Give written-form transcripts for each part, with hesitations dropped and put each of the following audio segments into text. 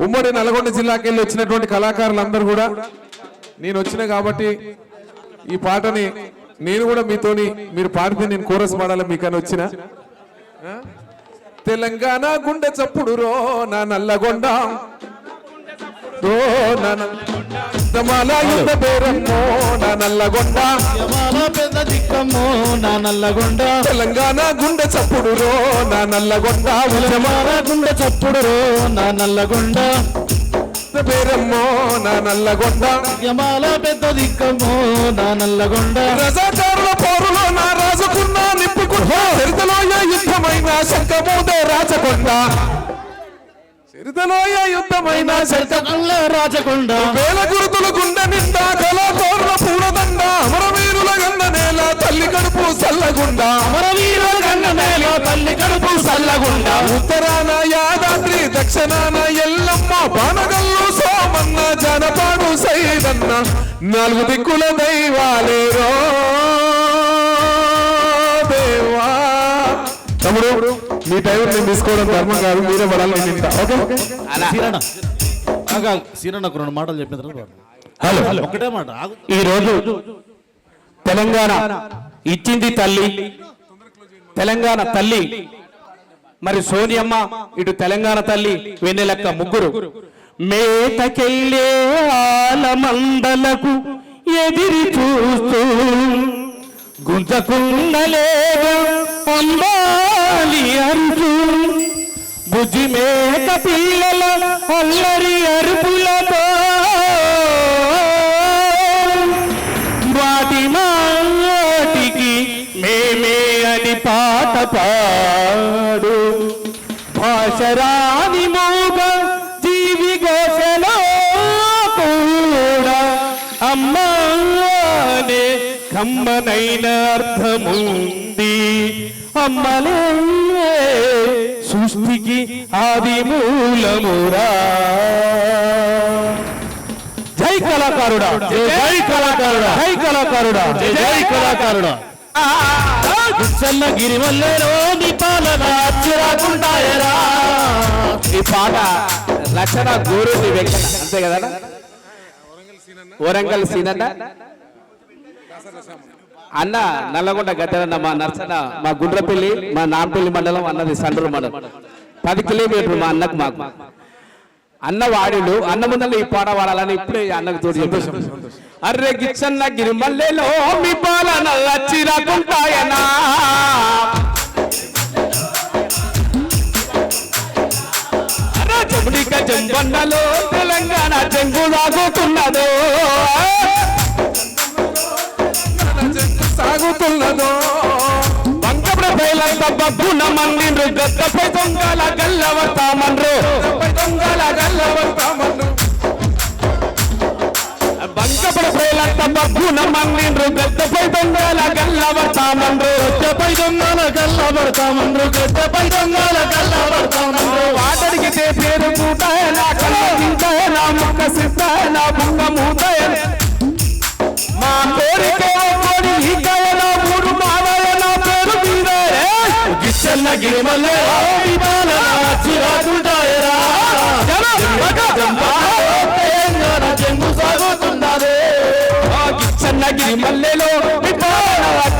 ఉమ్మడి నల్గొండ జిల్లాకి వెళ్ళి వచ్చినటువంటి కళాకారులందరూ కూడా నేను వచ్చిన కాబట్టి ఈ పాటని నేను కూడా మీతోని మీరు పాడితే నేను కోరస్ పాడాలి మీకని వచ్చిన తెలంగాణ గుండె చప్పుడు రో నా నల్లగొండ రో నా యుద్ధ బేరమ్మో నా నల్లగొండ పెద్ద దిక్కమ్మో నా నల్లగొండ తెలంగాణ గుండె చప్పుడు రో నా నల్లగొండ గుండె చప్పుడు రో నా నల్లగొండ బేరమ్మో నా నల్లగొండ యమాల పెద్ద దిక్కమ్మో నా నల్లగొండ రజాకారుల పోరులో నా రాజుకున్న నిప్పుకున్న చరితలోయ యుద్ధమైన శంఖమూదే రాజకొండ చరితలోయ యుద్ధమైన శంఖముల రాజకొండ వేల గురుతుల గుండె నిండా కళాకోర్ల పూలదండ అమరవీరుల గన్న నేల తల్లి కడుపు సల్లగుండ అమరవీరుల గన్న నేల తల్లి కడుపు సల్లగుండ ఉత్తరాన యాదాద్రి దక్షిణాన ఎల్లమ్మ బానగల్లు సోమన్న జనపాడు సైదన్న నాలుగు దిక్కుల దైవాలేరో దేవా. తమ్ముడు మీ టైం నేను తీసుకోవడం ధర్మం కాదు, మీరే పడాలి. సీరన్నకు 2 మాటలు చెప్పిన తర్వాత హలో ఒకటే మాట. ఈ రోజు తెలంగాణ ఇచ్చింది తల్లి, తెలంగాణ తల్లి మరి సోనియమ్మ, ఇటు తెలంగాణ తల్లి వెన్నెలక్క, ముగ్గురు మేతకెళ్ళే ఆలమందలకు ఎదిరి చూస్తూ గుంజకుండలేగా అంబాలి అరుచు బుజ్జి మేక పిల్లల అల్లరి అరుపులతో వాటి మాటికి మేమే అని పాట పాడు భాషరాని మూగ జీవి ఘోషలో కూడా అమ్మానే కమ్మనైన అర్థముంది. అమ్మలే సృష్టికి ఆది మూలమురా. జై కళాకారుడా, జై కళాకారుడా, జై కళాకారుడా, జై కళాకారుడా. చల్ల గిరివల్లేలో నీ పాలన చిరాకుంటాయరా. ఈ పాట రచన గోరుని వెంకట, అంతే కదా, వరంగల్ సీనన్న అన్న నల్లగొండ గద్దెనన్న, మా నర్సన్న, మా గుండ్రపల్లి, మా నాంపల్లి మండలం అన్నది సండ్రు మండలం. 10 కిలోమీటర్లు మా అన్నకు మాకు. అన్న వాడిలు అన్న ముందర ఈ పాట వాడాలని ఇప్పుడే అన్నకు తోడు చెప్పేసి అర్రే గిచ్చన్న గిరిమల్లెలో మీ పాలన చిరాకుంటాయనా. చెముడిక చెంబన్నలో తెలంగాణ చెంగు సాగుతున్నదో సాగుతున్నదో బంకపుడ బయలంత బబ్బున మందిండ్రు గద్దపై దొంగల గల్లవతామన్రు దొంగల గల్లవతామన్రు బంకపుడ బయలంత బబ్బున మందిండ్రు గద్దపై దొంగల గల్లవతామన్రు గద్దపై దొంగల గల్లబడతామన్రు గద్దపై దొంగల గల్లబడతామన్రు వాటడిగితే పేరు కూటాయ నా కళ్ళ తింటాయ నా ముక్క సిద్ధాయ నా బుక్క మూతాయ మా కోరిక కోరి ఈకాయ నా మూడు మావయ నా పేరు మీరే గిచ్చన్న గిరిమల్లే చిరాకుంటాయరా. తెలంగాణ చెంగు సాగుతున్నదే. గిచ్చన్న గిరిమల్లెలో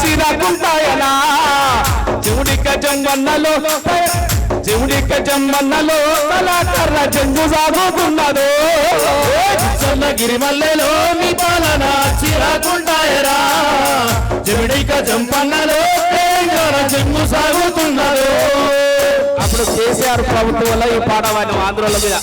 చిరాకుంటాయనా. చెవుడిక జంగన్నలో చెవుడిక జమ్మన్నలో కళాకర్ర చెంగు సాగుతున్నదో. గిచ్చన్న గిరిమల్లెలో మీ పాలన చిరాకుంటాయరా. చెవిడిక జంపన్నలో తెలంగాణ చెంగు సాగుతున్నదో. అప్పుడు కేసీఆర్ ప్రభుత్వం వల్ల ఈ పాట వాడిన ఆంధ్రుల మీద.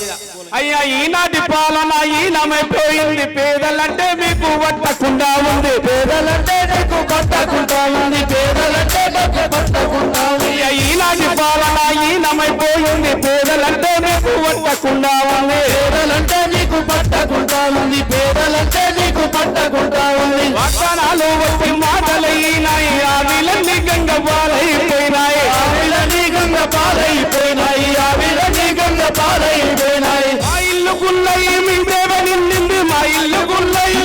అయ్యా ఈనాటి పాలన ఈనమైపోయింది, పేదలంటే మీకు పట్టకుండా ఉంది, పేదలంటే నీకు పట్టకుండా ఉంది, పేదలంటే నీకు పట్టకుండా ఉంది. అయ్యా ఈనాటి పాలన ఈనమైపోయింది, పేదలంటే మీకు పట్టకుండా ఉంది, పేదలంటే నీకు పట్టకుండా ఉంది, పేదలంటే నీకు పట్టకుండా ఉంది. వాగ్దానాలు వచ్చి మాటలైనాయి, ఆవిలన్నీ గంగ పాలైపోయినాయి, ఆవిలని గంగ పాలైపోయినాయి, ఆవిలని గంగ పాలైపోయినాయి. మా ఇల్లు గుల్లయి మీ దేవ నిండింది, మా ఇల్లు గుల్లయి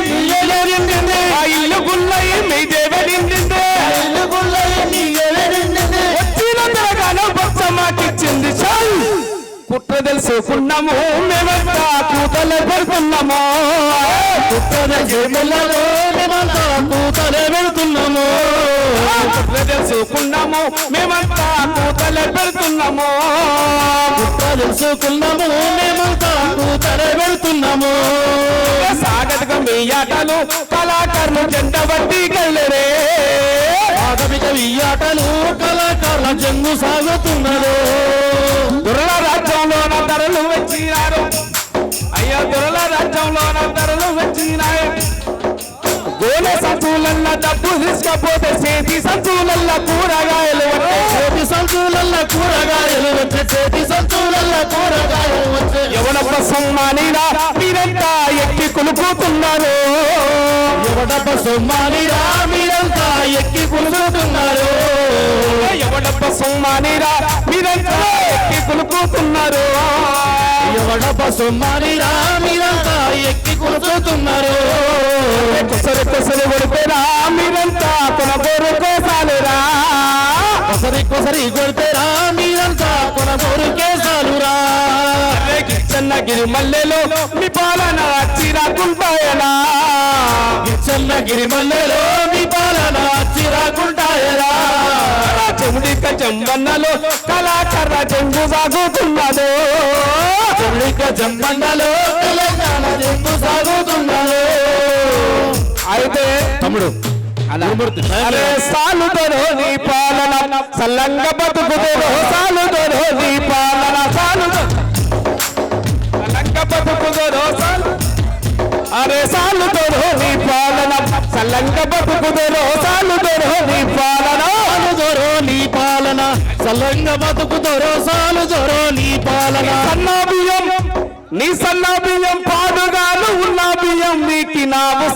నిండింది, మా ఇల్లు గుల్లయి మీ దేవ నిండింది, ఇల్లు గుల్లయి నీయలే నిండింది. వచ్చిన తెలంగాణ బొత్స మాటిచ్చింది చాలు కుట్ర తెలుసుకున్నాము మేము పెడుతున్నాము పుట్టదెల్లలో మేమంతా కూతలే పెడుతున్నాము తెలుసుకున్నాము మేమంతా కూతలే పెడుతున్నాము తెలుసుకున్నాము మేమంతా కూతలే పెడుతున్నాము సాగతగా మీ ఆటలు కళాకారులు జెండ బట్టి గల్లరే ఆగమిక ఈ ఆటలు కళాకారుల జంగు సాగుతున్నది దుర్ల రాజ్యంలోన ధరలు వచ్చినారు అయ్యా దుర్ల రాజ్యంలోన ధరలు వచ్చినాయి గోనె సంచులల్ల డబ్బు తీసుకపోతే చేతి సంచులల్ల కూరగాయలు చేతి సంచులల్ల కూరగాయలు వచ్చే చేతి సంచులల్ల కూరగాయలు వచ్చే ఎవడప్ప సొమ్మానిరా మీరంతా ఎక్కి కులుకుతున్నారు ఎవడప్ప సొమ్మానిరా మీరంతా ఎక్కి కులుకుతున్నారు ఎవడప్ప సొమ్మానిరా మీరంతా ఎక్కి కులుకుతున్నారు ఎవడప్ప సొమ్మానిరా మీరంతా ఎక్కి కులుకుతున్నారు కుసరి కుసరి కొడితేరా మీరంతా కొనబోరు కోసాలురా కొసరి కొడితేరా మీరంతా కొనబోరు కేసాలురా చెన్నగిరి మల్లెలో మీ పాలన చిరాకుంటాయనా చెన్నగిరి మల్లెలో మీ పాలన చిరాకుంటాయరా చెముడిక చెంబన్నలో కళాకార చెంగు సాగుతున్నదో చెవుడిక జంబండలో తెలంగాణ జంగు సాగుతున్నదో అయితే తమ్ముడు అరే సాలుదరో నీ పాలన సల్లంగ బతుకుదరో సాలుదరో నీ పాలన సల్లంగ బతుకుదరో అరే సాలుదరో నీ పాలన సల్లంగ బతుకుదరో సాలుదరో నీ పాలన సాలుదొరో నీ పాలన సల్లంగ బతుకుదొరో సాలుదొరో నీ పాలన సన్నా బియ్యం నీ సన్నా బియ్యం పాడుగాను ఉన్న బియ్యం నీకి నావు